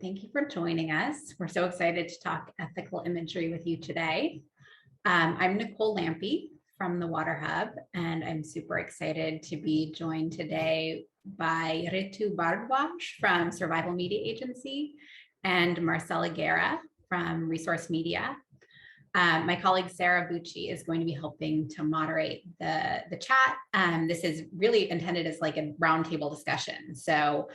Thank you for joining us. We're so excited to talk ethical imagery with you today. I'm Nicole Lampe from the Water Hub, and I'm super excited to be joined today by Ritu Bhardwaj from Survival Media Agency and Marcela Gara from Resource Media. My colleague Sarah Bucci is going to be helping to moderate the chat. This is really intended as like a roundtable discussion. So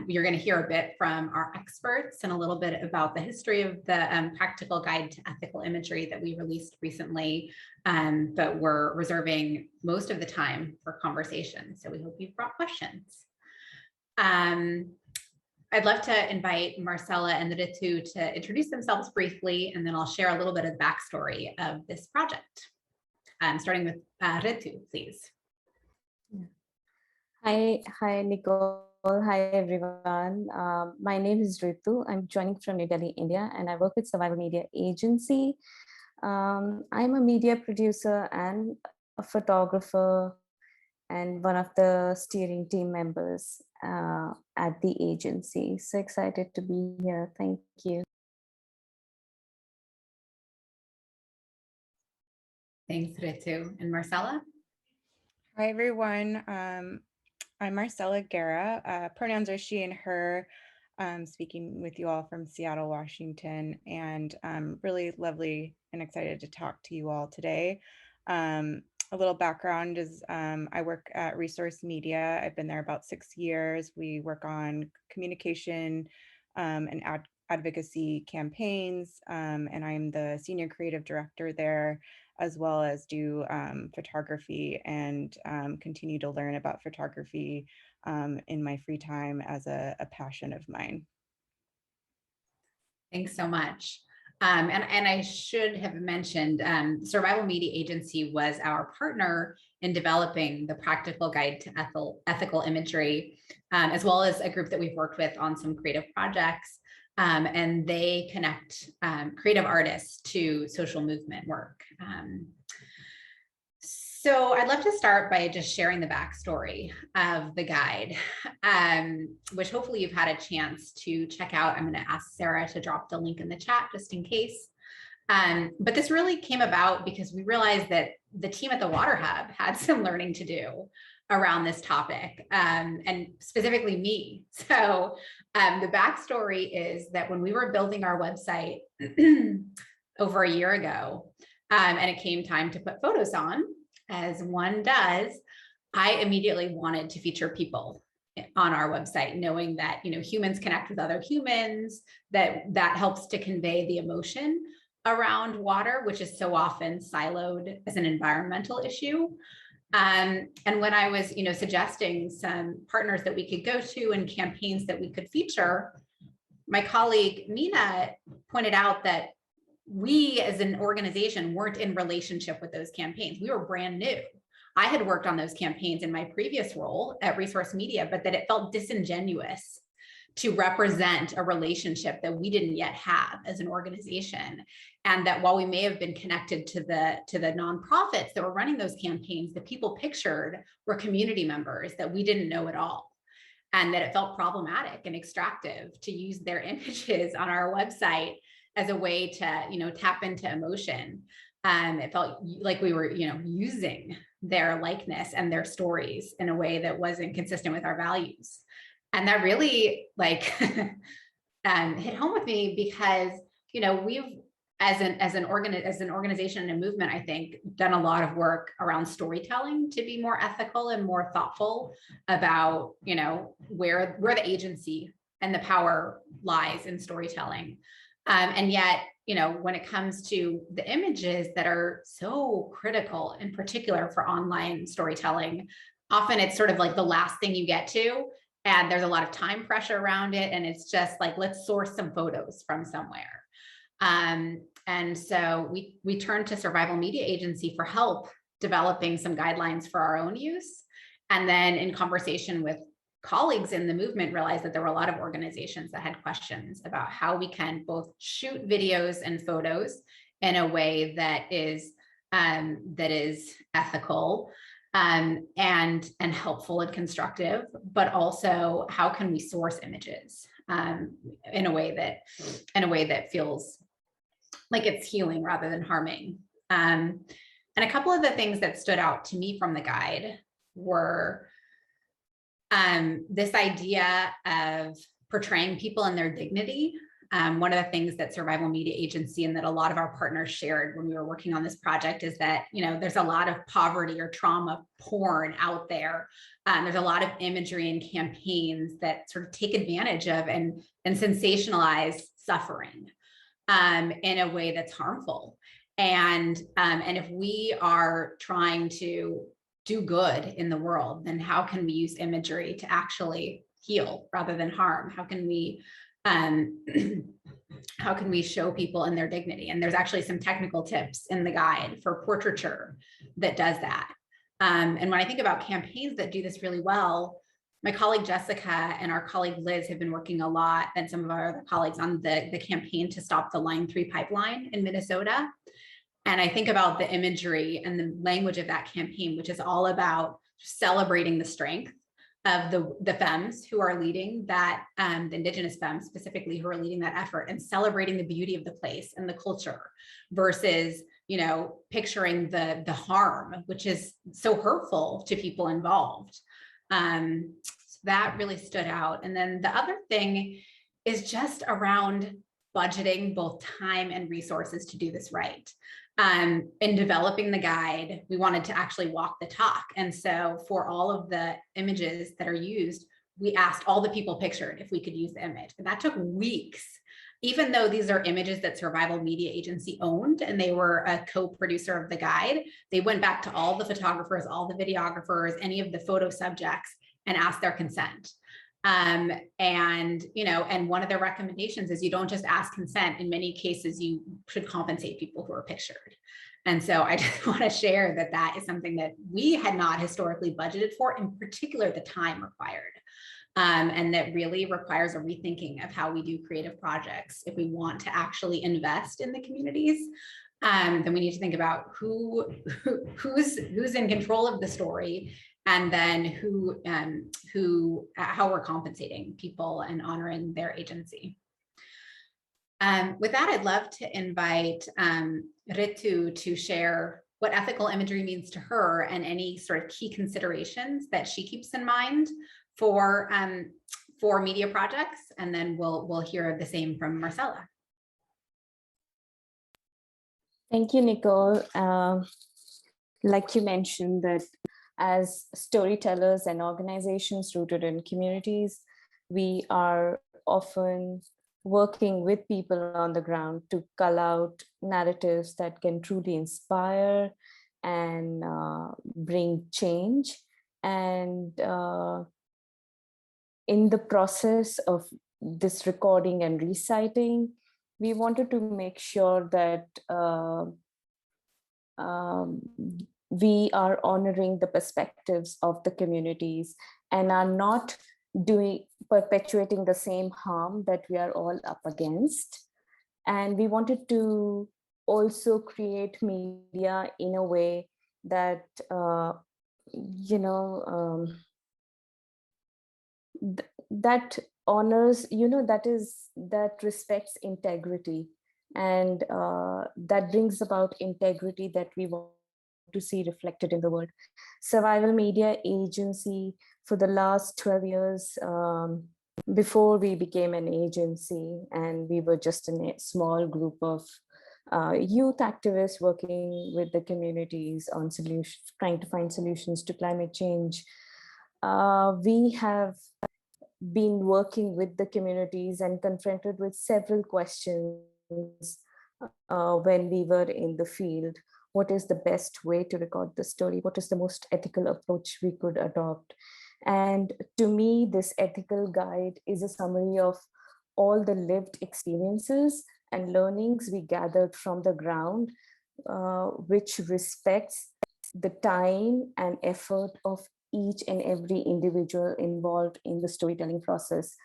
you're going to hear a bit from our experts and a little bit about the history of the practical guide to ethical imagery that we released recently, but we're reserving most of the time for conversation. So we hope you've brought questions. I'd love to invite Marcela and Ritu to introduce themselves briefly, and then I'll share a little bit of the backstory of this project. Starting with Ritu, please. Hi, Nicole. Hi, everyone. My name is Ritu. I'm joining from New Delhi, India, and I work with Survival Media Agency. I'm a media producer and a photographer and one of the steering team members at the agency. So excited to be here. Thank you. Thanks, Ritu. And Marcela? Hi, everyone. I'm Marcela Gara. Pronouns are she and her. Speaking with you all from Seattle, Washington, and really lovely and excited to talk to you all today. A little background is I work at Resource Media. I've been there about 6 years. We work on communication and advocacy campaigns, and I'm the senior creative director there, as well as do photography and continue to learn about photography in my free time as a passion of mine. Thanks so much. And I should have mentioned, Survival Media Agency was our partner in developing the practical guide to ethical imagery, as well as a group that we've worked with on some creative projects. And they connect creative artists to social movement work. So I'd love to start by just sharing the backstory of the guide, which hopefully you've had a chance to check out. I'm going to ask Sarah to drop the link in the chat just in case. But this really came about because we realized that the team at the Water Hub had some learning to do around this topic, and specifically me. So the backstory is that when we were building our website over a year ago, and it came time to put photos on, as one does, I immediately wanted to feature people on our website, knowing that humans connect with other humans, that helps to convey the emotion around water, which is so often siloed as an environmental issue. And when I was suggesting some partners that we could go to and campaigns that we could feature, my colleague Mina pointed out that we as an organization weren't in relationship with those campaigns. We were brand new. I had worked on those campaigns in my previous role at Resource Media, but that it felt disingenuous to represent a relationship that we didn't yet have as an organization. And that while we may have been connected to the nonprofits that were running those campaigns, the people pictured were community members that we didn't know at all. And that it felt problematic and extractive to use their images on our website as a way to, tap into emotion. It felt like we were, using their likeness and their stories in a way that wasn't consistent with our values. And that really hit home with me because, we've, as an organization and a movement, I think, done a lot of work around storytelling to be more ethical and more thoughtful about, where the agency and the power lies in storytelling. And yet, when it comes to the images that are so critical, in particular for online storytelling, often it's sort of like the last thing you get to, and there's a lot of time pressure around it. And it's just like, let's source some photos from somewhere. And so we turned to Survival Media Agency for help developing some guidelines for our own use. And then in conversation with colleagues in the movement, realized that there were a lot of organizations that had questions about how we can both shoot videos and photos in a way that is ethical and helpful and constructive, but also how can we source images in a way that feels like it's healing rather than harming. And a couple of the things that stood out to me from the guide were this idea of portraying people in their dignity. One of the things that Survival Media Agency and that a lot of our partners shared when we were working on this project is that, there's a lot of poverty or trauma porn out there. There's a lot of imagery and campaigns that sort of take advantage of and sensationalize suffering in a way that's harmful. And if we are trying to do good in the world, then how can we use imagery to actually heal rather than harm? How can we show people in their dignity? And there's actually some technical tips in the guide for portraiture that does that. And when I think about campaigns that do this really well, my colleague Jessica and our colleague Liz have been working a lot, and some of our other colleagues, on the campaign to stop the Line 3 pipeline in Minnesota. And I think about the imagery and the language of that campaign, which is all about celebrating the strength of the femmes who are leading that, the Indigenous femmes specifically who are leading that effort, and celebrating the beauty of the place and the culture versus, picturing the harm, which is so hurtful to people involved. So that really stood out. And then the other thing is just around budgeting both time and resources to do this right. In developing the guide, we wanted to actually walk the talk. And so for all of the images that are used, we asked all the people pictured if we could use the image. And that took weeks, even though these are images that Survival Media Agency owned and they were a co-producer of the guide. They went back to all the photographers, all the videographers, any of the photo subjects, and asked their consent. And one of their recommendations is you don't just ask consent. In many cases, you should compensate people who are pictured. And so I just want to share that that is something that we had not historically budgeted for, in particular, the time required. And that really requires a rethinking of how we do creative projects. If we want to actually invest in the communities, then we need to think about who's in control of the story, and then how we're compensating people and honoring their agency. With that, I'd love to invite Ritu to share what ethical imagery means to her and any sort of key considerations that she keeps in mind for media projects, and then we'll hear the same from Marcela. Thank you, Nicole. Like you mentioned, that as storytellers and organizations rooted in communities, we are often working with people on the ground to cull out narratives that can truly inspire and bring change. And in the process of this recording and reciting, we wanted to make sure that we are honoring the perspectives of the communities and are not perpetuating the same harm that we are all up against. And we wanted to also create media in a way that, that honors, that respects integrity, and that brings about integrity that we want to see reflected in the world. Survival Media Agency, for the last 12 years, before we became an agency, and we were just a small group of youth activists working with the communities on solutions, trying to find solutions to climate change. We have been working with the communities and confronted with several questions when we were in the field. What is the best way to record the story? What is the most ethical approach we could adopt? And to me, this ethical guide is a summary of all the lived experiences and learnings we gathered from the ground, which respects the time and effort of each and every individual involved in the storytelling process.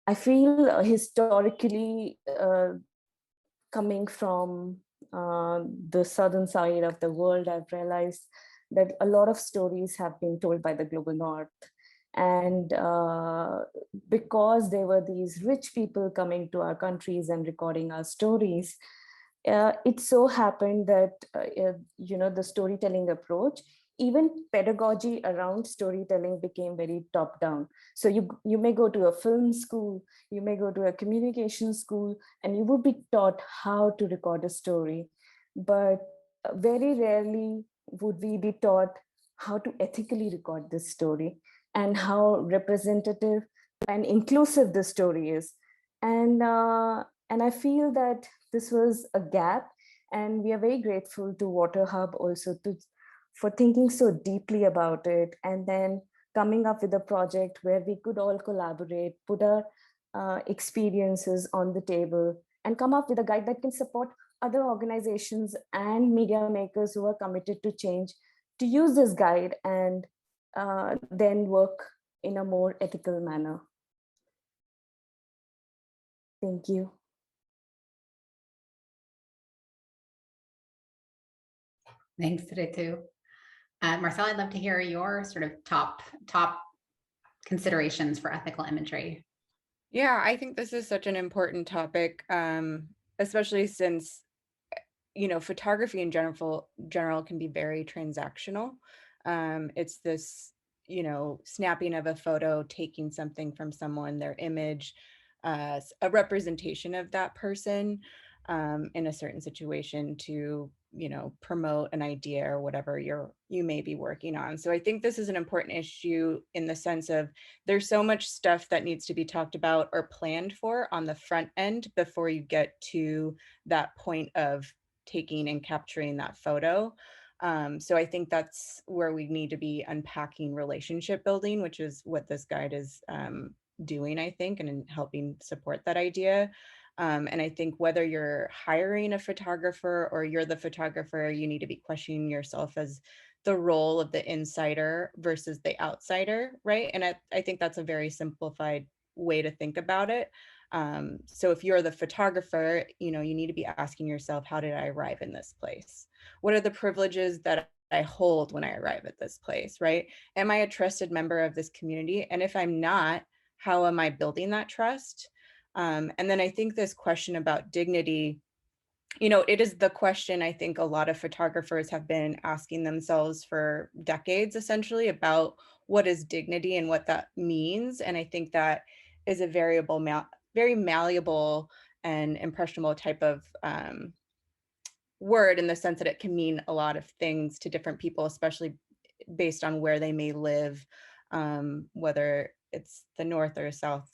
I feel historically, coming from the southern side of the world, I've realized that a lot of stories have been told by the global north. And because there were these rich people coming to our countries and recording our stories, it so happened that, the storytelling approach, even pedagogy around storytelling became very top down. So you may go to a film school, you may go to a communication school, and you would be taught how to record a story. But very rarely would we be taught how to ethically record this story and how representative and inclusive the story is. And I feel that this was a gap, and we are very grateful to WaterHub also for thinking so deeply about it, and then coming up with a project where we could all collaborate, put our experiences on the table, and come up with a guide that can support other organizations and media makers who are committed to change to use this guide and then work in a more ethical manner. Thank you. Thanks, Ritu. Marcela, I'd love to hear your sort of top considerations for ethical imagery. Yeah, I think this is such an important topic, especially since, photography in general can be very transactional. It's this, snapping of a photo, taking something from someone, their image, a representation of that person in a certain situation to, promote an idea or whatever you may be working on. So I think this is an important issue in the sense of there's so much stuff that needs to be talked about or planned for on the front end before you get to that point of taking and capturing that photo. So I think that's where we need to be unpacking relationship building, which is what this guide is doing, I think, and in helping support that idea. And I think whether you're hiring a photographer or you're the photographer, you need to be questioning yourself as the role of the insider versus the outsider, right? And I think that's a very simplified way to think about it. So if you're the photographer, you need to be asking yourself, how did I arrive in this place? What are the privileges that I hold when I arrive at this place, right? Am I a trusted member of this community? And if I'm not, how am I building that trust? And then I think this question about dignity, it is the question I think a lot of photographers have been asking themselves for decades, essentially, about what is dignity and what that means. And I think that is a very malleable and impressionable type of word, in the sense that it can mean a lot of things to different people, especially based on where they may live, whether it's the North or South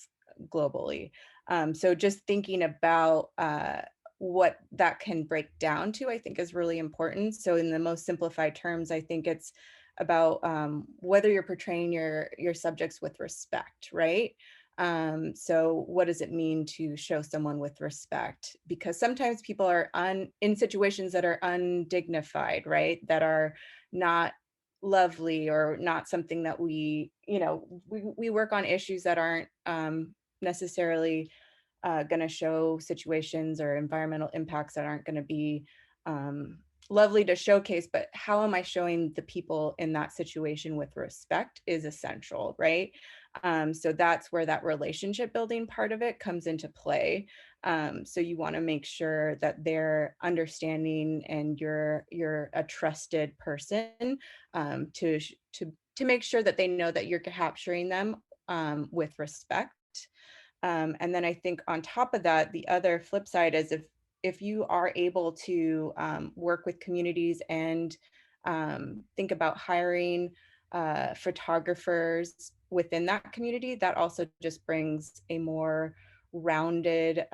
globally. So just thinking about what that can break down to, I think, is really important. So in the most simplified terms, I think it's about whether you're portraying your subjects with respect, right? So what does it mean to show someone with respect? Because sometimes people are in situations that are undignified, right? That are not lovely, or not something that we work on issues that aren't necessarily going to show situations or environmental impacts that aren't going to be lovely to showcase. But how am I showing the people in that situation with respect is essential, right? So that's where that relationship building part of it comes into play. So you want to make sure that they're understanding and you're a trusted person, to make sure that they know that you're capturing them with respect. And then I think on top of that, the other flip side is if you are able to work with communities and think about hiring photographers within that community, that also just brings a more rounded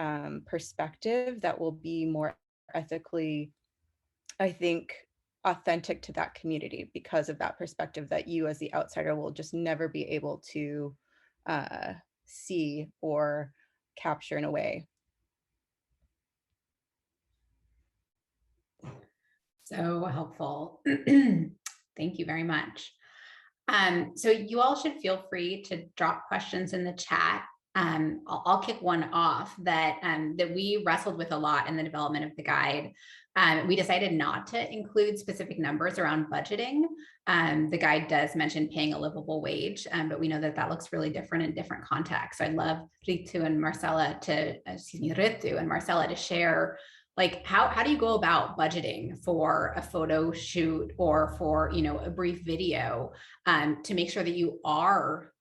perspective that will be more ethically, I think, authentic to that community, because of that perspective that you as the outsider will just never be able to see or capture in a way. So helpful. Thank you very much. So you all should feel free to drop questions in the chat. I'll kick one off that we wrestled with a lot in the development of the guide. We decided not to include specific numbers around budgeting. The guide does mention paying a livable wage, but we know that that looks really different in different contexts. So I'd love Ritu and Marcela to share, like, how do you go about budgeting for a photo shoot or for, you know, a brief video, to make sure that you are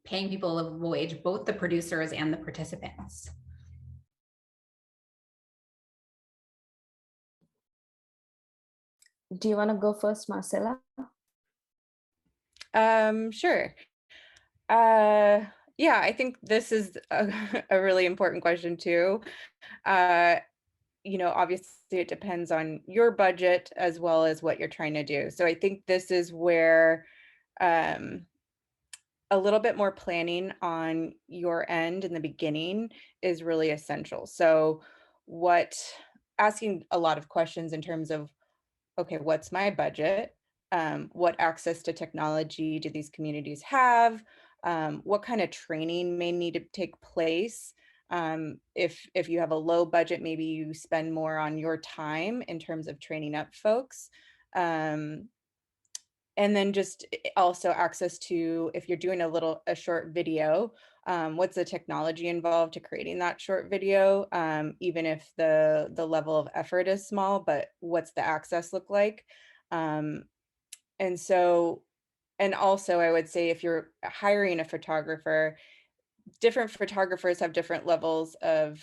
paying people a livable wage, both the producers and the participants? Do you want to go first, Marcela? Sure. Yeah, I think this is a really important question too. You know, obviously it depends on your budget as well as what you're trying to do. So I think this is where a little bit more planning on your end in the beginning is really essential. So asking a lot of questions in terms of, okay, what's my budget? What access to technology do these communities have? What kind of training may need to take place? If you have a low budget, maybe you spend more on your time in terms of training up folks. And then just also access to, if you're doing a short video, what's the technology involved to creating that short video, even if the level of effort is small, but what's the access look like? And so, and also I would say if you're hiring a photographer, different photographers have different levels of,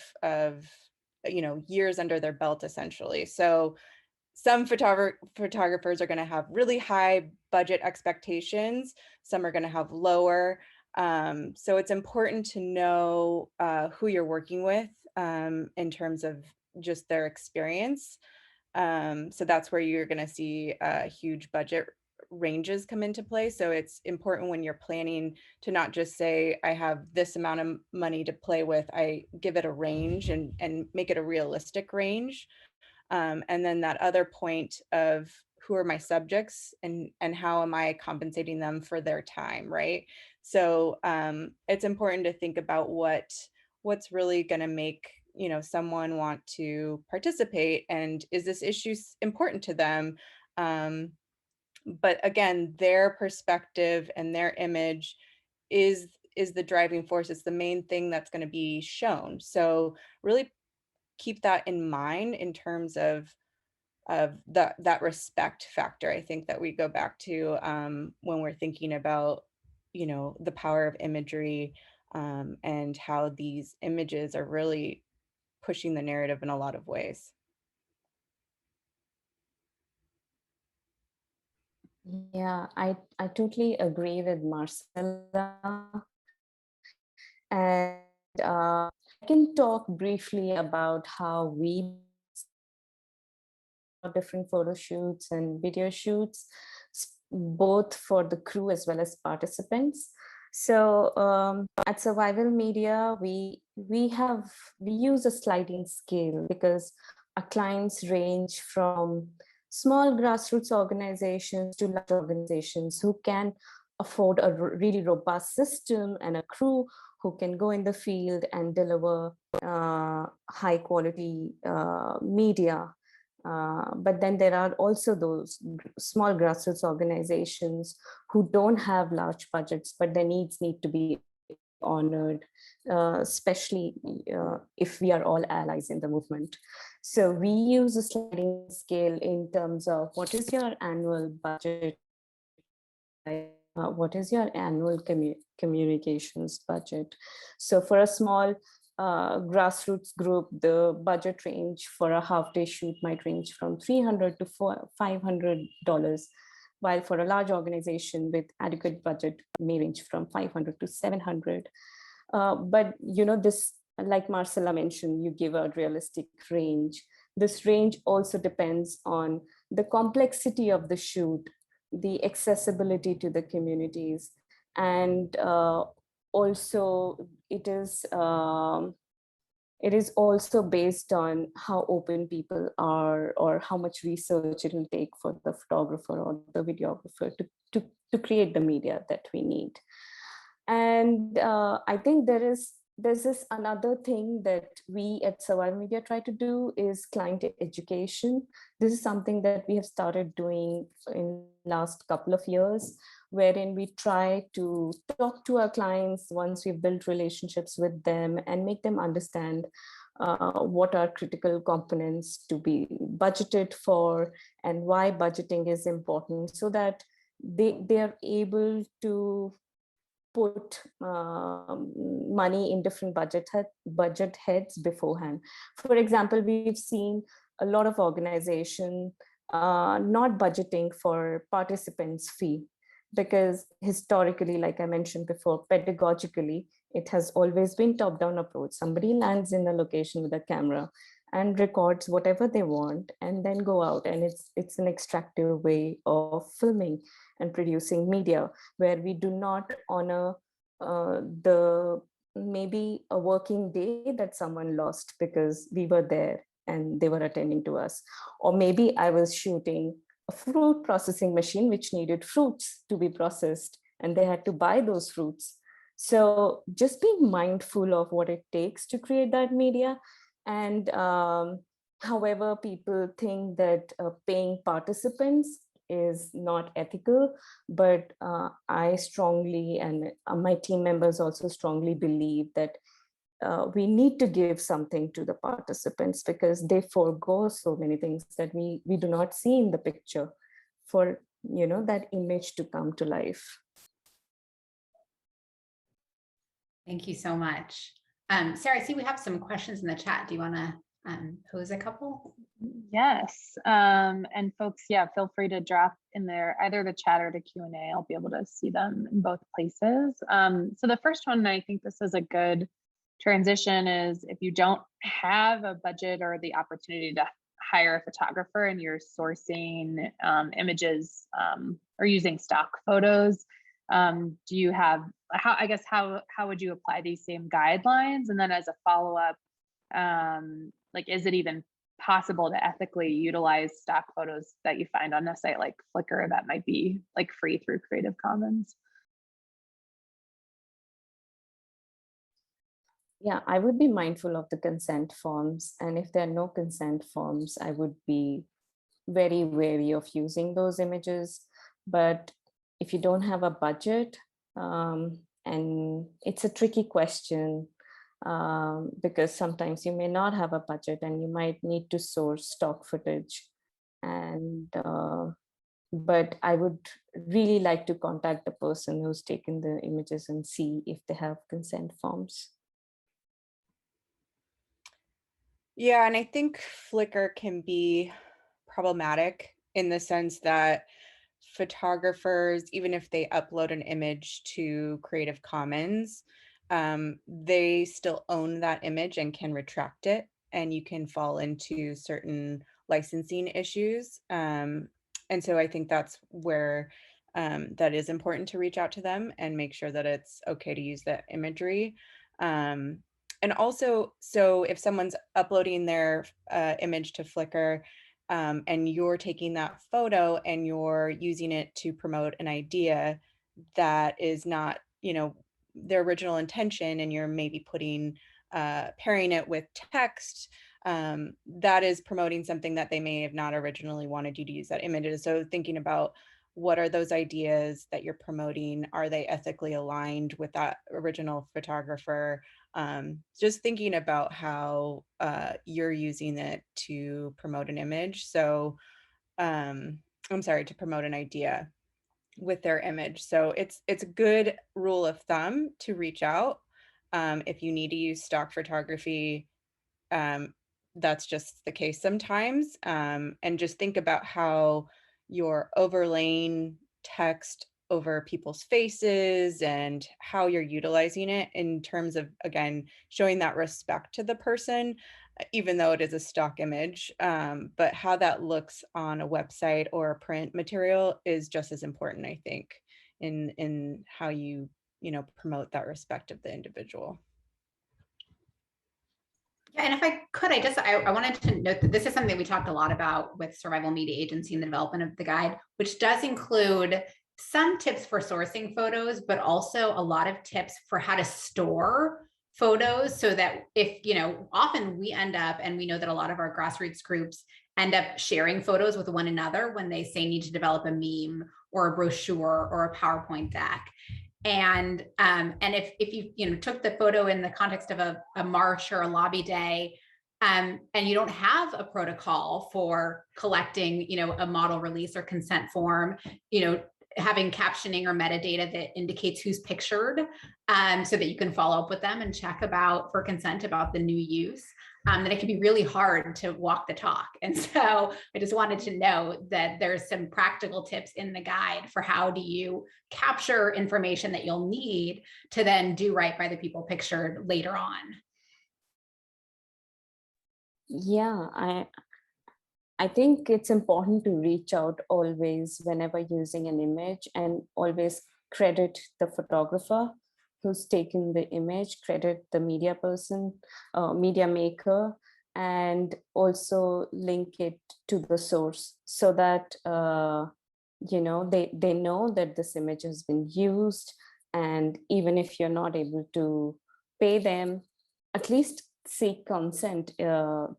you know, years under their belt essentially. So some photographers are going to have really high budget expectations. Some are going to have lower. So it's important to know who you're working with in terms of just their experience. So that's where you're going to see huge budget ranges come into play. So it's important when you're planning to not just say, I have this amount of money to play with. I give it a range and make it a realistic range. And then that other point of who are my subjects and how am I compensating them for their time, right? So it's important to think about what's really going to make, you know, someone want to participate, and is this issue important to them? But again, their perspective and their image is the driving force. It's the main thing that's going to be shown. So really keep that in mind in terms of that respect factor. I think that we go back to when we're thinking about, you know, the power of imagery, and how these images are really pushing the narrative in a lot of ways. Yeah, I totally agree with Marcela. And I can talk briefly about how we different photo shoots and video shoots, both for the crew as well as participants. So at Survival Media, we use a sliding scale because our clients range from small grassroots organizations to large organizations who can afford a really robust system and a crew who can go in the field and deliver high quality media. But then there are also those small grassroots organizations who don't have large budgets, but their needs need to be honored, especially if we are all allies in the movement. So we use a sliding scale in terms of what is your annual budget, what is your annual communications budget. So for a small grassroots group, the budget range for a half-day shoot might range from $300 to $500, while for a large organization with adequate budget may range from $500 to $700. But you know, this, like Marcela mentioned, you give a realistic range. This range also depends on the complexity of the shoot, the accessibility to the communities, and also it is also based on how open people are or how much research it will take for the photographer or the videographer to create the media that we need. And I think there's this another thing that we at Survival Media try to do is client education. This is something that we have started doing in last couple of years, wherein we try to talk to our clients once we've built relationships with them and make them understand what are critical components to be budgeted for and why budgeting is important, so that they are able to put money in different budget heads beforehand. For example, we've seen a lot of organization not budgeting for participants' fee, because historically, like I mentioned before, pedagogically, it has always been top-down approach. Somebody lands in a location with a camera and records whatever they want and then go out, and it's an extractive way of filming and producing media, where we do not honor the maybe a working day that someone lost because we were there and they were attending to us. Or maybe I was shooting a fruit processing machine which needed fruits to be processed and they had to buy those fruits. So just being mindful of what it takes to create that media. And however people think that paying participants is not ethical, but I strongly, and my team members also strongly believe that we need to give something to the participants, because they forego so many things that we do not see in the picture for, you know, that image to come to life. Thank you so much. Sarah, I see we have some questions in the chat. Do you want to pose a couple? Yes, and folks, yeah, feel free to drop in there either the chat or the Q&A. I'll be able to see them in both places. So the first one, I think this is a good transition, is if you don't have a budget or the opportunity to hire a photographer and you're sourcing images or using stock photos, do you have, how would you apply these same guidelines? And then as a follow-up, like, is it even possible to ethically utilize stock photos that you find on a site like Flickr that might be like free through Creative Commons? Yeah, I would be mindful of the consent forms. And if there are no consent forms, I would be very wary of using those images. But if you don't have a budget, and it's a tricky question, because sometimes you may not have a budget and you might need to source stock footage. And but I would really like to contact the person who's taken the images and see if they have consent forms. Yeah, and I think Flickr can be problematic in the sense that photographers, even if they upload an image to Creative Commons, they still own that image and can retract it, and you can fall into certain licensing issues. And so I think that's where that is important to reach out to them and make sure that it's okay to use that imagery. And also, so if someone's uploading their image to Flickr, and you're taking that photo and you're using it to promote an idea that is not, you know, their original intention, and you're maybe putting, pairing it with text, that is promoting something that they may have not originally wanted you to use that image. So thinking about what are those ideas that you're promoting? Are they ethically aligned with that original photographer? Just thinking about how you're using it to promote an image. So I'm sorry, to promote an idea with their image. So it's a good rule of thumb to reach out. If you need to use stock photography, that's just the case sometimes. And just think about how you're overlaying text over people's faces and how you're utilizing it in terms of, again, showing that respect to the person, even though it is a stock image. But how that looks on a website or a print material is just as important, I think, in how you promote that respect of the individual. Yeah, and if I could, I wanted to note that this is something we talked a lot about with Survival Media Agency and the development of the guide, which does include some tips for sourcing photos, but also a lot of tips for how to store photos so that if, often we end up, and we know that a lot of our grassroots groups end up sharing photos with one another when they say need to develop a meme or a brochure or a PowerPoint deck. And if you took the photo in the context of a march or a lobby day, and you don't have a protocol for collecting, a model release or consent form, having captioning or metadata that indicates who's pictured, so that you can follow up with them and check for consent about the new use, then it can be really hard to walk the talk. And so I just wanted to know that there's some practical tips in the guide for how do you capture information that you'll need to then do right by the people pictured later on. Yeah, I think it's important to reach out always whenever using an image, and always credit the photographer who's taken the image, credit the media person, media maker, and also link it to the source so that they know that this image has been used. And even if you're not able to pay them, at least seek consent,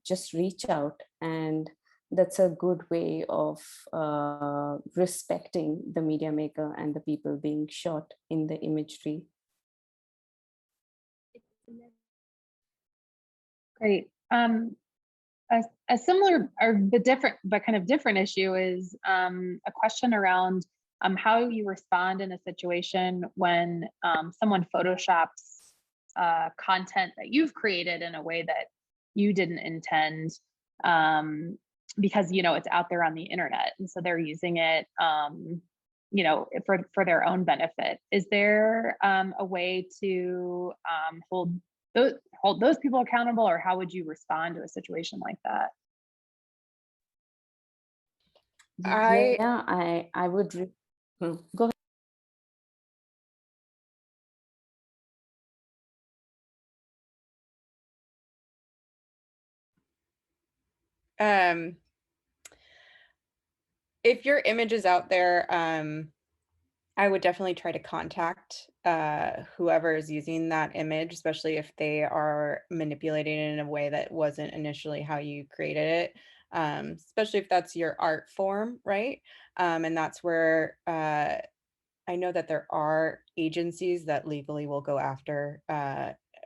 just reach out. And that's a good way of respecting the media maker and the people being shot in the imagery. Great. A similar or the different, but kind of different issue is a question around how you respond in a situation when someone photoshops content that you've created in a way that you didn't intend, because it's out there on the internet, and so they're using it for their own benefit. Is there a way to hold those people accountable, or how would you respond to a situation like that? I would go ahead. If your image is out there, I would definitely try to contact whoever is using that image, especially if they are manipulating it in a way that wasn't initially how you created it, especially if that's your art form, right? And that's where I know that there are agencies that legally will go after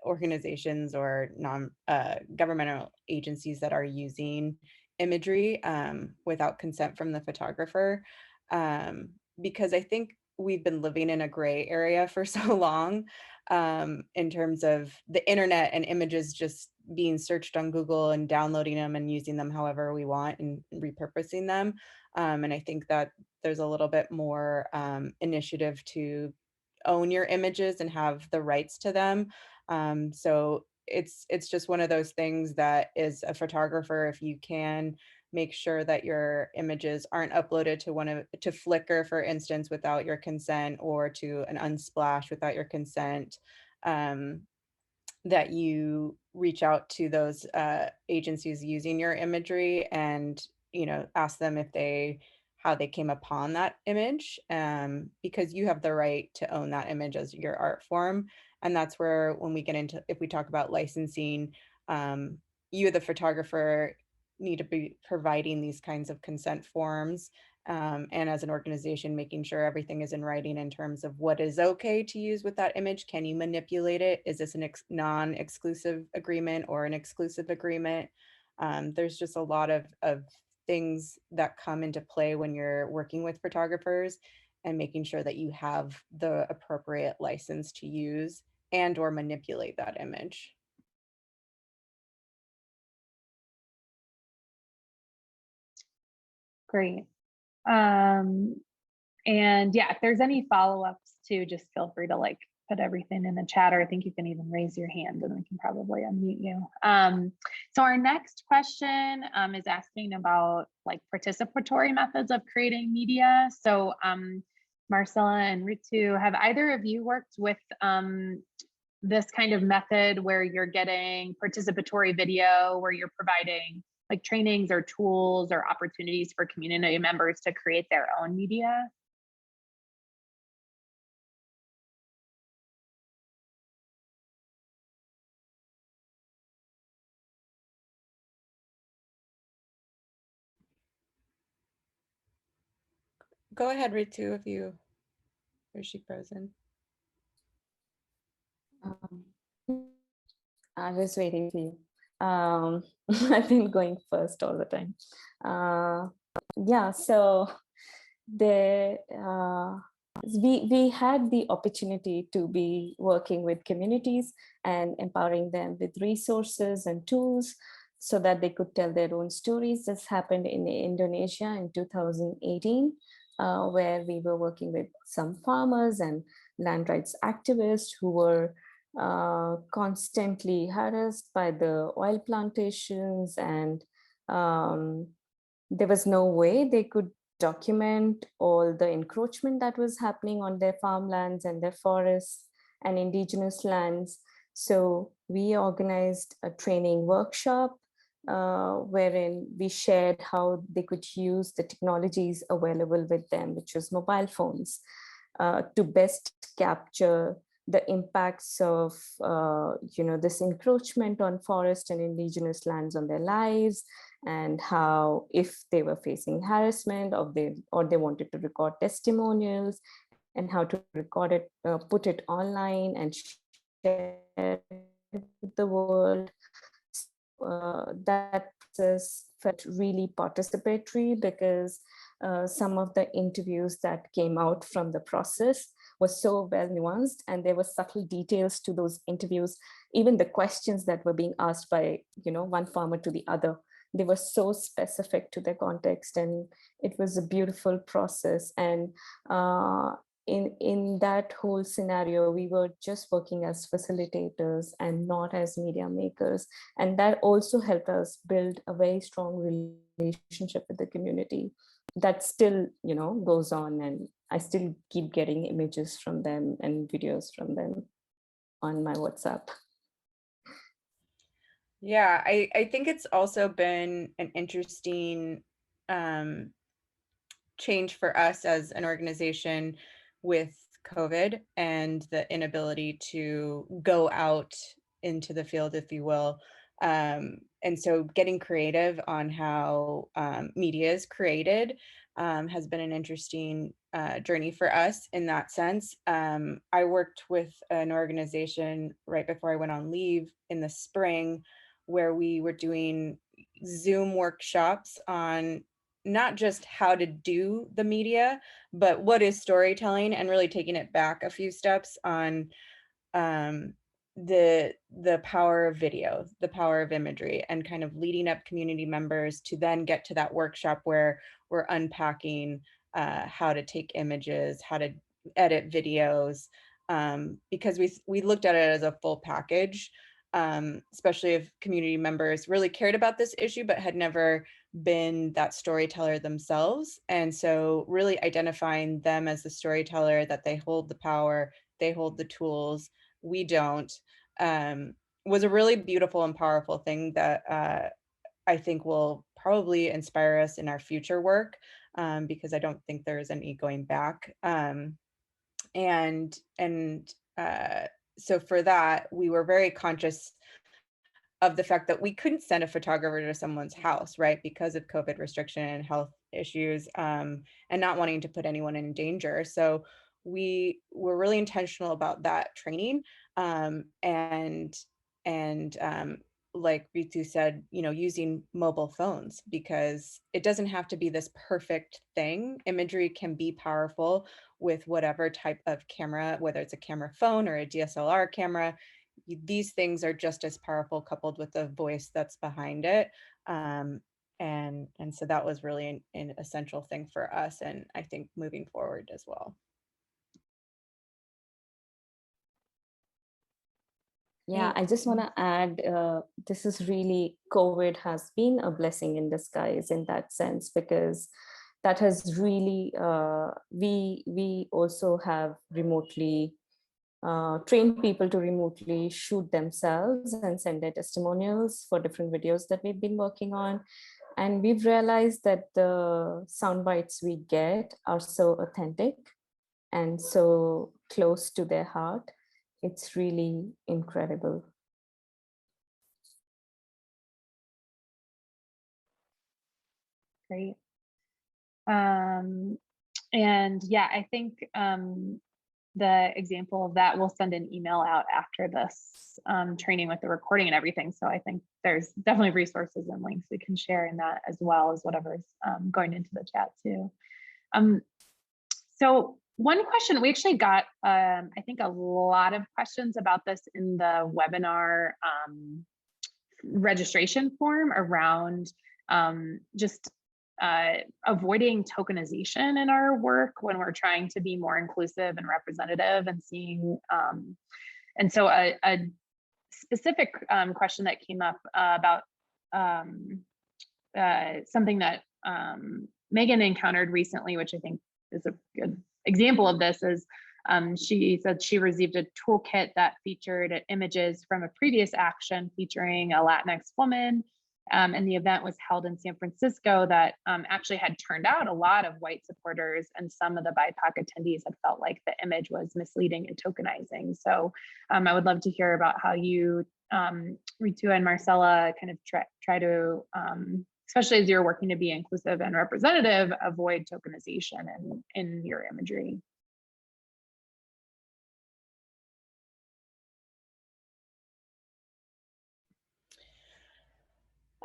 organizations or non-governmental agencies that are using imagery without consent from the photographer, because I think we've been living in a gray area for so long, in terms of the internet and images just being searched on Google and downloading them and using them however we want and repurposing them. And I think that there's a little bit more initiative to own your images and have the rights to them. So it's just one of those things that, is a photographer, if you can make sure that your images aren't uploaded to Flickr, for instance, without your consent, or to an Unsplash without your consent, that you reach out to those agencies using your imagery and ask them how they came upon that image, because you have the right to own that image as your art form. And that's where, when we get into, if we talk about licensing, you, the photographer, need to be providing these kinds of consent forms, and as an organization, making sure everything is in writing in terms of what is okay to use with that image. Can you manipulate it? Is this a non-exclusive agreement or an exclusive agreement? There's just a lot of things that come into play when you're working with photographers, and making sure that you have the appropriate license to use and or manipulate that image. Great. And yeah, if there's any follow-ups too, just feel free to put everything in the chat, or I think you can even raise your hand and we can probably unmute you. So our next question is asking about participatory methods of creating media. So Marcela and Ritu, have either of you worked with this kind of method where you're getting participatory video, where you're providing trainings or tools or opportunities for community members to create their own media? go ahead, Ritu, if you, or is she frozen? I was waiting for you. I've been going first all the time. Yeah, so there, we had the opportunity to be working with communities and empowering them with resources and tools so that they could tell their own stories. This happened in Indonesia in 2018, where we were working with some farmers and land rights activists who were constantly harassed by the oil plantations, and there was no way they could document all the encroachment that was happening on their farmlands and their forests and indigenous lands. So we organized a training workshop wherein we shared how they could use the technologies available with them, which was mobile phones, to best capture the impacts of this encroachment on forest and indigenous lands on their lives, and how if they were facing harassment or they wanted to record testimonials, and how to record it, put it online and share it with the world. That process felt really participatory because some of the interviews that came out from the process was so well nuanced, and there were subtle details to those interviews. Even the questions that were being asked by one farmer to the other, they were so specific to their context, and it was a beautiful process. And in that whole scenario, we were just working as facilitators and not as media makers, and that also helped us build a very strong relationship with the community that still goes on, and I still keep getting images from them and videos from them on my WhatsApp. Yeah, I think it's also been an interesting change for us as an organization with COVID and the inability to go out into the field, if you will. And so getting creative on how media is created has been an interesting journey for us in that sense. I worked with an organization right before I went on leave in the spring, where we were doing Zoom workshops on not just how to do the media, but what is storytelling, and really taking it back a few steps on the power of video, the power of imagery, and kind of leading up community members to then get to that workshop where we're unpacking how to take images, how to edit videos, because we looked at it as a full package, especially if community members really cared about this issue but had never been that storyteller themselves. And so really identifying them as the storyteller, that they hold the power, they hold the tools, we don't, was a really beautiful and powerful thing that I think will probably inspire us in our future work, because I don't think there's any going back. So for that, we were very conscious of the fact that we couldn't send a photographer to someone's house, right, because of COVID restriction and health issues, and not wanting to put anyone in danger. So we were really intentional about that training, and like Ritu said, using mobile phones, because it doesn't have to be this perfect thing. Imagery can be powerful with whatever type of camera, whether it's a camera phone or a DSLR camera. These things are just as powerful, coupled with the voice that's behind it. And so that was really an essential thing for us, and I think moving forward as well. Yeah, I just want to add, this is really, COVID has been a blessing in disguise in that sense, because that has really, we also have remotely trained people to remotely shoot themselves and send their testimonials for different videos that we've been working on. And we've realized that the sound bites we get are so authentic and so close to their heart. It's really incredible. Great. And yeah, I think the example of that, we'll send an email out after this training with the recording and everything. So I think there's definitely resources and links we can share in that, as well as whatever's going into the chat too. So one question, we actually got, I think, a lot of questions about this in the webinar registration form around just avoiding tokenization in our work when we're trying to be more inclusive and representative and seeing. And so a specific question that came up about something that Megan encountered recently, which I think is a good example of this, is she said she received a toolkit that featured images from a previous action featuring a Latinx woman. And the event was held in San Francisco that actually had turned out a lot of white supporters, and some of the BIPOC attendees had felt like the image was misleading and tokenizing. So I would love to hear about how you, Ritu and Marcela, kind of try to, especially as you're working to be inclusive and representative, avoid tokenization in your imagery.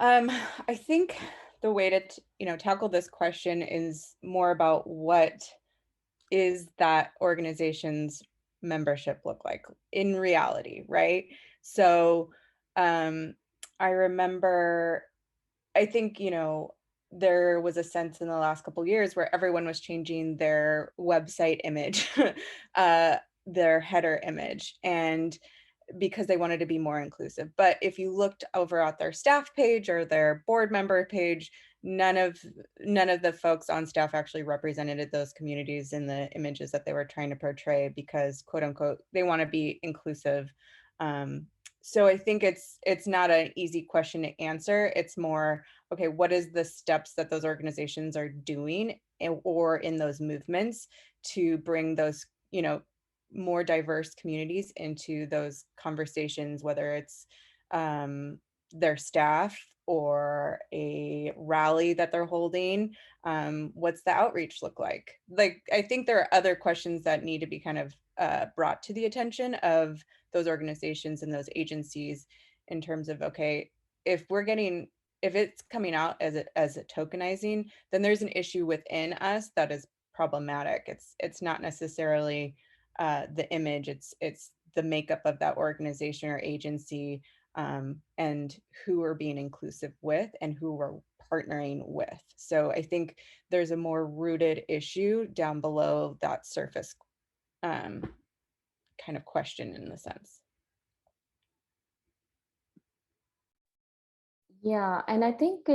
I think the way to tackle this question is more about what is that organization's membership look like in reality, right? So I remember, I think, there was a sense in the last couple of years where everyone was changing their website image, their header image, and because they wanted to be more inclusive. But if you looked over at their staff page or their board member page, none of the folks on staff actually represented those communities in the images that they were trying to portray, because quote unquote, they want to be inclusive. So I think it's not an easy question to answer. It's more, okay, what is the steps that those organizations are doing or in those movements to bring those, more diverse communities into those conversations, whether it's their staff or a rally that they're holding. What's the outreach look like? Like, I think there are other questions that need to be kind of brought to the attention of those organizations and those agencies in terms of, okay, if it's coming out as a tokenizing, then there's an issue within us that is problematic. It's not necessarily the image, it's the makeup of that organization or agency, and who we're being inclusive with and who we're partnering with. So I think there's a more rooted issue down below that surface kind of question in the sense. Yeah, and I think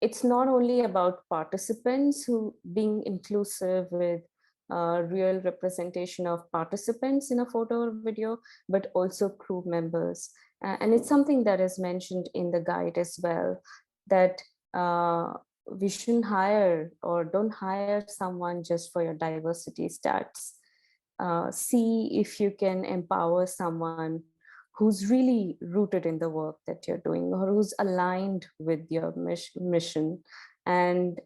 it's not only about participants who being inclusive with real representation of participants in a photo or video, but also crew members. And it's something that is mentioned in the guide as well, that we shouldn't hire or don't hire someone just for your diversity stats. See if you can empower someone who's really rooted in the work that you're doing, or who's aligned with your mission. And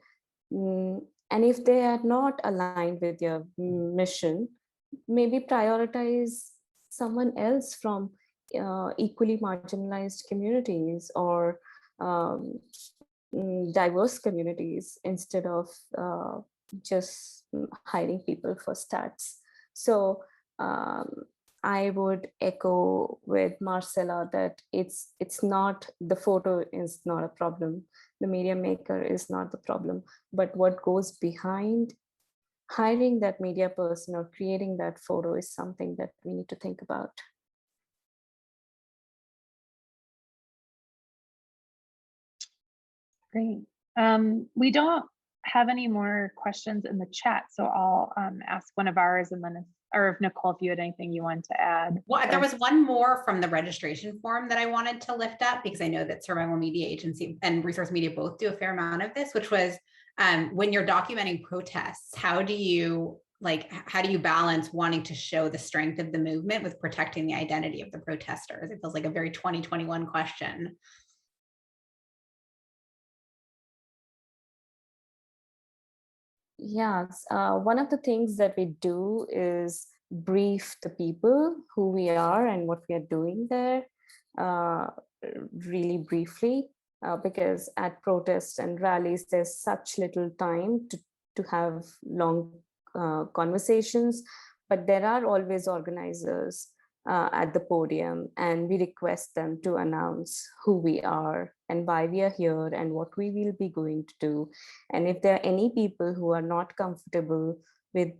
if they are not aligned with your mission, maybe prioritize someone else from equally marginalized communities or diverse communities, instead of just hiring people for stats. So I would echo with Marcela that it's not, the photo is not a problem, the media maker is not the problem, but what goes behind hiring that media person or creating that photo is something that we need to think about. Great. We don't have any more questions in the chat, so I'll ask one of ours, and then if Nicole, if you had anything you wanted to add. Well, there was one more from the registration form that I wanted to lift up, because I know that Survival Media Agency and Resource Media both do a fair amount of this, which was when you're documenting protests, how do you balance wanting to show the strength of the movement with protecting the identity of the protesters? It feels like a very 2021 question. Yes, one of the things that we do is brief the people who we are and what we are doing there, uh, really briefly, because at protests and rallies, there's such little time to have long conversations, but there are always organizers at the podium, and we request them to announce who we are and why we are here and what we will be going to do. And if there are any people who are not comfortable with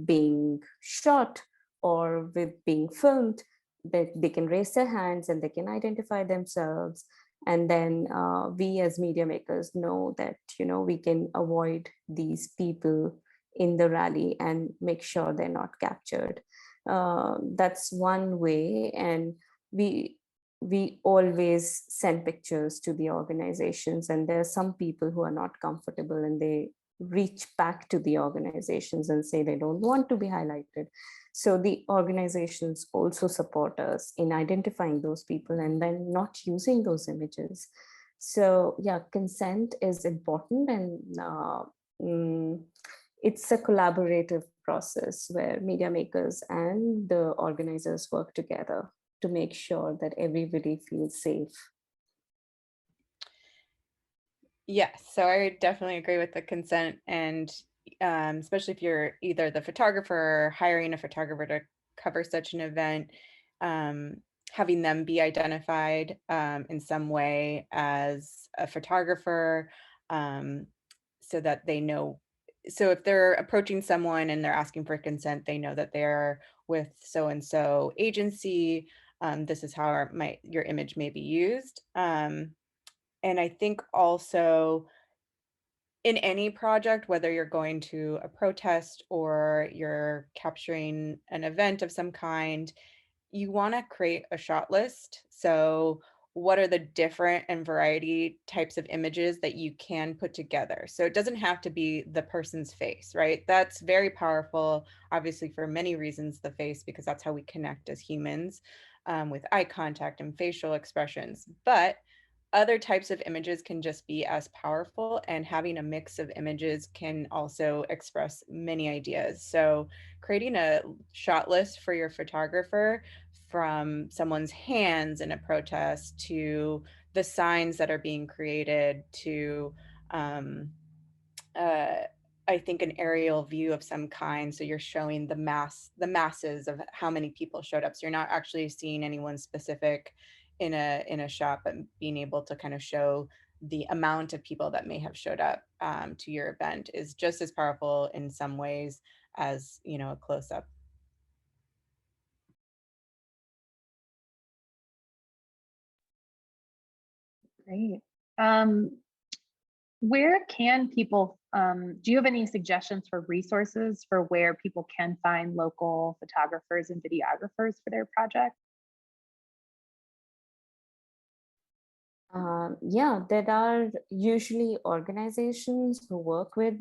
being shot or with being filmed, that they can raise their hands and they can identify themselves. And then we as media makers know that, we can avoid these people in the rally and make sure they're not captured. That's one way. And we always send pictures to the organizations, and there are some people who are not comfortable and they reach back to the organizations and say they don't want to be highlighted. So the organizations also support us in identifying those people and then not using those images. So yeah, consent is important, and it's a collaborative process where media makers and the organizers work together to make sure that everybody feels safe. Yes, so I definitely agree with the consent, and especially if you're either the photographer or hiring a photographer to cover such an event, having them be identified in some way as a photographer, so that they know. So if they're approaching someone and they're asking for consent, they know that they're with so-and-so agency. This is how your image may be used. And I think also in any project, whether you're going to a protest or you're capturing an event of some kind, you want to create a shot list. So what are the different and variety types of images that you can put together? So it doesn't have to be the person's face, right? That's very powerful, obviously, for many reasons, the face, because that's how we connect as humans, with eye contact and facial expressions. But other types of images can just be as powerful, and having a mix of images can also express many ideas. So creating a shot list for your photographer, from someone's hands in a protest to the signs that are being created to uh, I think an aerial view of some kind. So you're showing the masses of how many people showed up. So you're not actually seeing anyone specific in a shot, but being able to kind of show the amount of people that may have showed up to your event is just as powerful in some ways as, a close up. Great. Where can people, do you have any suggestions for resources for where people can find local photographers and videographers for their project? Yeah, there are usually organizations who work with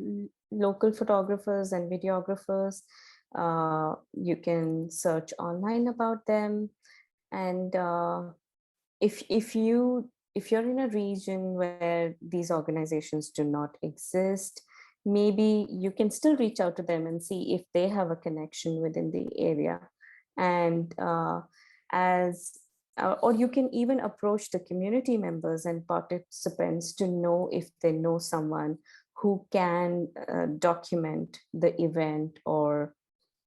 local photographers and videographers. You can search online about them, and if you're in a region where these organizations do not exist, maybe you can still reach out to them and see if they have a connection within the area. And or you can even approach the community members and participants to know if they know someone who can document the event or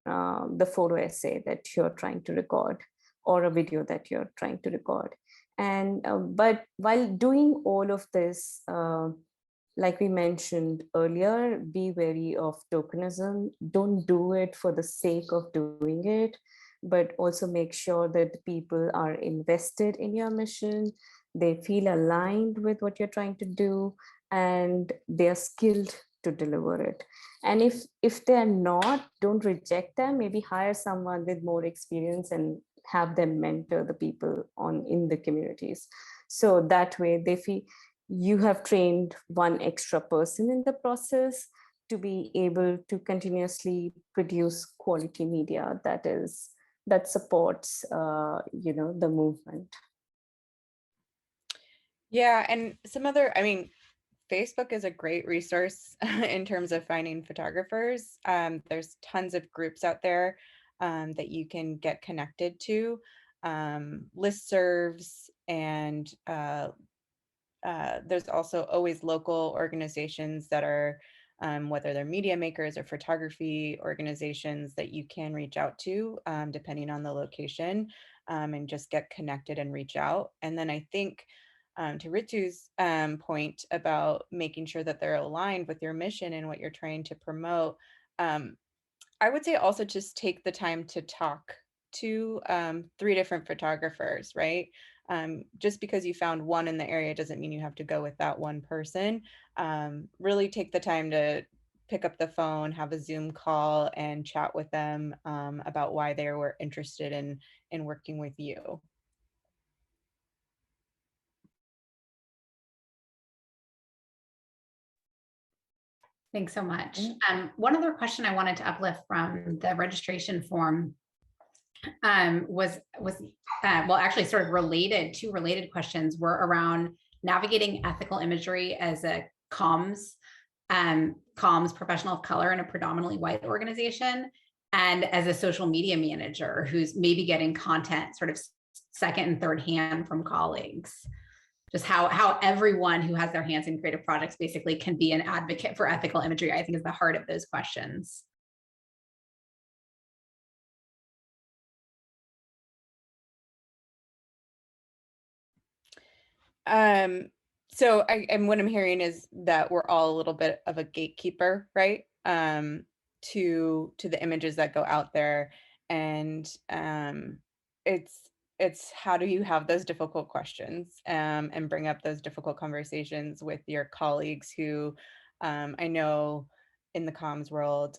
the photo essay that you're trying to record, or a video that you're trying to record. And but while doing all of this, like we mentioned earlier, be wary of tokenism. Don't do it for the sake of doing it, but also make sure that people are invested in your mission, they feel aligned with what you're trying to do, and they're skilled to deliver it. And if they're not, don't reject them. Maybe hire someone with more experience and have them mentor the people in the communities. So that way they feel you have trained one extra person in the process to be able to continuously produce quality media that supports the movement. Yeah, and some other, Facebook is a great resource in terms of finding photographers. There's tons of groups out there that you can get connected to, listservs, and there's also always local organizations that are, whether they're media makers or photography organizations, that you can reach out to depending on the location, and just get connected and reach out. And then I think to Ritu's point about making sure that they're aligned with your mission and what you're trying to promote, I would say also just take the time to talk to 3 different photographers, right? Just because you found one in the area doesn't mean you have to go with that one person. Really take the time to pick up the phone, have a Zoom call, and chat with them about why they were interested in working with you. Thanks so much. One other question I wanted to uplift from the registration form was well, actually sort of related, 2 related questions were around navigating ethical imagery as a comms professional of color in a predominantly white organization, and as a social media manager who's maybe getting content sort of second and third hand from colleagues. Just how everyone who has their hands in creative projects basically can be an advocate for ethical imagery, I think, is the heart of those questions. So and what I'm hearing is that we're all a little bit of a gatekeeper, right? To the images that go out there. And it's how do you have those difficult questions and bring up those difficult conversations with your colleagues who I know in the comms world,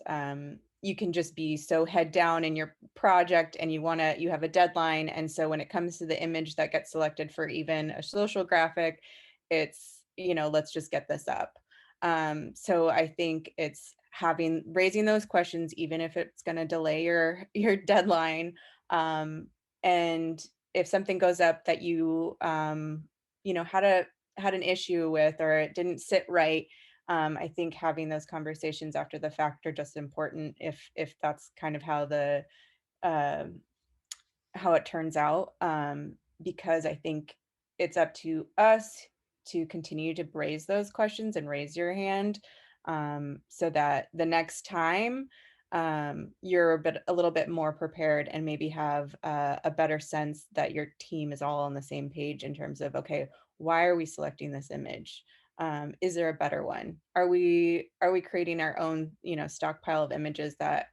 you can just be so head down in your project and you have a deadline. And so when it comes to the image that gets selected for even a social graphic, it's, let's just get this up. So I think it's raising those questions, even if it's going to delay your deadline. And if something goes up that you, had an issue with, or it didn't sit right, I think having those conversations after the fact are just important if that's kind of how how it turns out, because I think it's up to us to continue to raise those questions and raise your hand, so that the next time you're a little bit more prepared and maybe have a better sense that your team is all on the same page in terms of, okay, why are we selecting this image? Is there a better one? Are we creating our own, stockpile of images that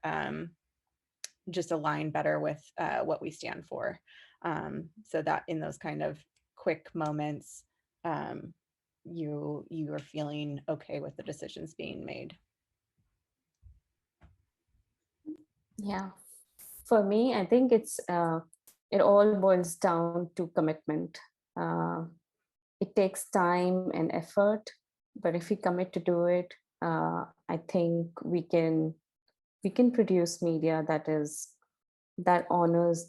just align better with what we stand for? So that in those kind of quick moments, you are feeling okay with the decisions being made. Yeah, for me, I think it all boils down to commitment. It takes time and effort, but if we commit to do it, I think we can produce media that honors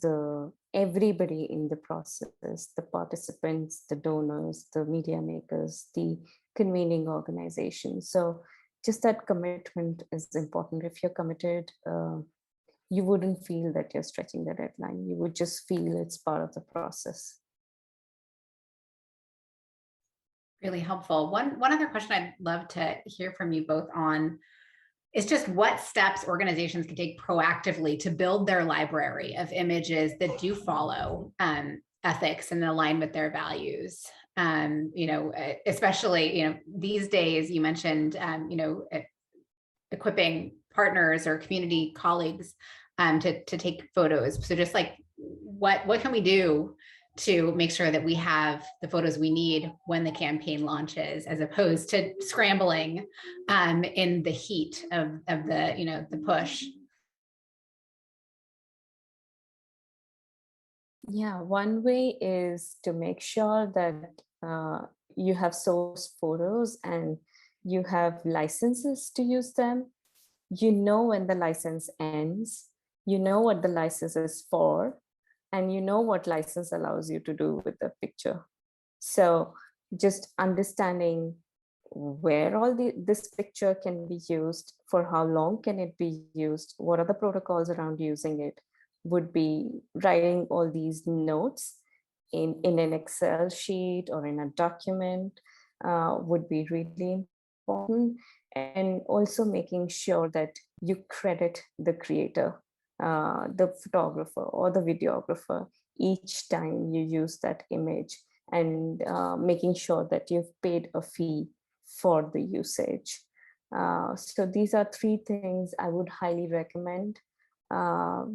everybody in the process, the participants, the donors, the media makers, the convening organizations. So just that commitment is important. If you're committed, you wouldn't feel that you're stretching the deadline. You would just feel it's part of the process. Really helpful. One other question I'd love to hear from you both on is just what steps organizations can take proactively to build their library of images that do follow ethics and align with their values. Especially, these days, you mentioned, equipping partners or community colleagues to take photos. So just like, what can we do to make sure that we have the photos we need when the campaign launches, as opposed to scrambling in the heat of the push? Yeah, one way is to make sure that you have source photos and you have licenses to use them. You know when the license ends, you know what the license is for, and you know what license allows you to do with the picture. So just understanding where all this picture can be used, for how long can it be used, what are the protocols around using it, would be writing all these notes in an Excel sheet or in a document would be really important. And also making sure that you credit the creator, the photographer or the videographer each time you use that image, and making sure that you've paid a fee for the usage. So these are three things I would highly recommend while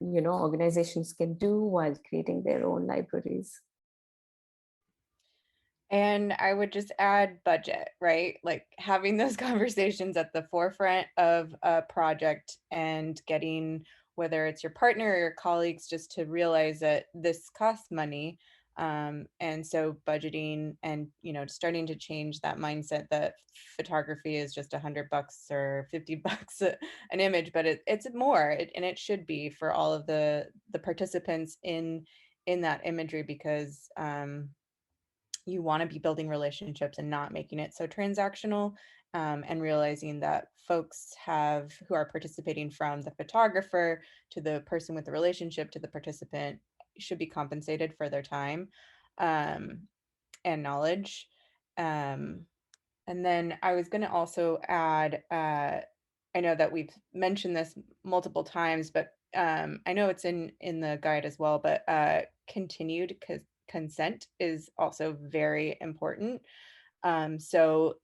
organizations can do while creating their own libraries. And I would just add budget, right? Like having those conversations at the forefront of a project and getting, whether it's your partner or your colleagues, just to realize that this costs money. And so budgeting and, starting to change that mindset that photography is just $100 or $50 an image, but it's more, and it should be for all of the participants in that imagery, because you want to be building relationships and not making it so transactional, and realizing that folks who are participating, from the photographer to the person with the relationship to the participant, should be compensated for their time and knowledge. And then I was going to also add, I know that we've mentioned this multiple times, but I know it's in the guide as well, but continued consent is also very important. So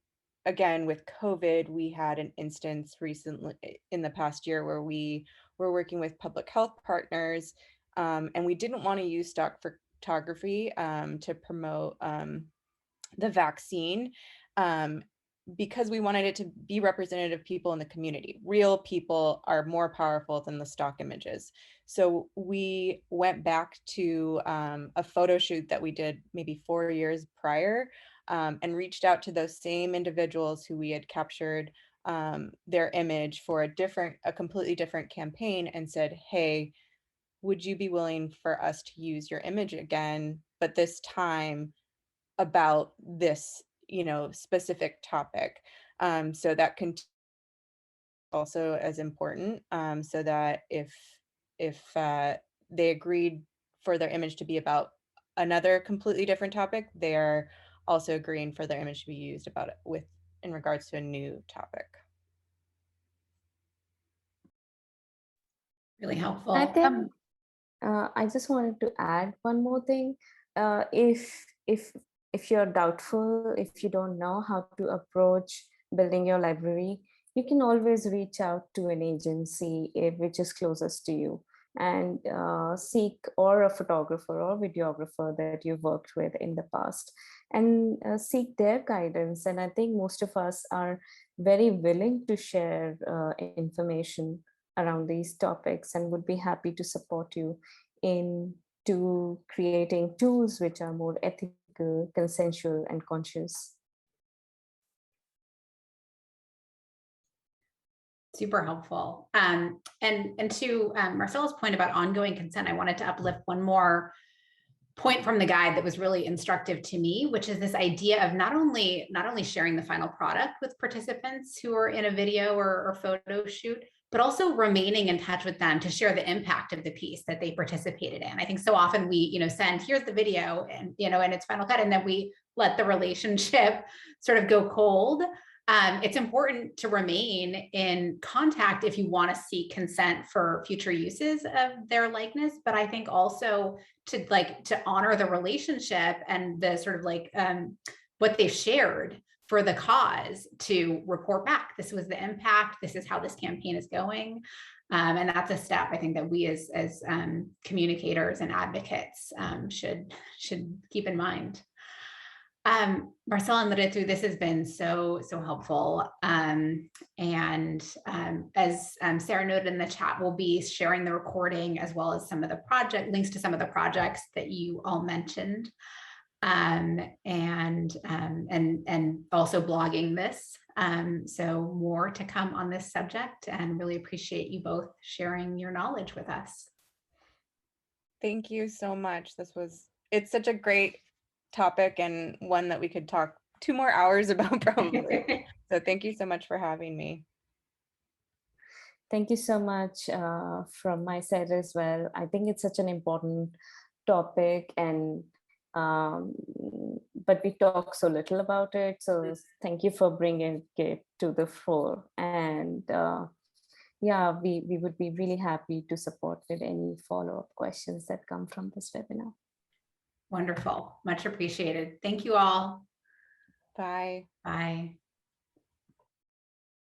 again, with COVID, we had an instance recently in the past year where we were working with public health partners, and we didn't want to use stock photography to promote the vaccine, because we wanted it to be representative people in the community. Real people are more powerful than the stock images. So we went back to a photo shoot that we did maybe 4 years prior, and reached out to those same individuals who we had captured their image for a completely different campaign, and said, hey, would you be willing for us to use your image again, but this time about this specific topic? So that can also as important, so that if they agreed for their image to be about another completely different topic, they are also agreeing for their image to be used about it in regards to a new topic. Really helpful. I think I just wanted to add one more thing. If you're doubtful, if you don't know how to approach building your library, you can always reach out to an agency which is closest to you, and seek, or a photographer or videographer that you've worked with in the past, and seek their guidance. And I think most of us are very willing to share information around these topics, and would be happy to support you into creating tools which are more ethical, consensual, and conscious. Super helpful. And to Marcela's point about ongoing consent, I wanted to uplift one more point from the guide that was really instructive to me, which is this idea of not only sharing the final product with participants who are in a video or photo shoot, but also remaining in touch with them to share the impact of the piece that they participated in. I think so often we, send, here's the video, and, and its final cut, and then we let the relationship sort of go cold. It's important to remain in contact if you want to seek consent for future uses of their likeness, but I think also to honor the relationship and the sort of what they've shared for the cause, to report back, this was the impact, this is how this campaign is going. And that's a step I think that we as communicators and advocates should keep in mind. Marcela and Ritu, this has been so helpful. And as Sarah noted in the chat, we'll be sharing the recording as well as some of the links to some of the projects that you all mentioned, and also blogging this. So more to come on this subject, and really appreciate you both sharing your knowledge with us. Thank you so much. It's such a great topic and one that we could talk 2 more hours about probably. So thank you so much for having me. Thank you so much from my side as well. I think it's such an important topic, and but we talk so little about it. So thank you for bringing it to the fore. And yeah, we would be really happy to support with any follow-up questions that come from this webinar. Wonderful. Much appreciated. Thank you all. Bye. Bye.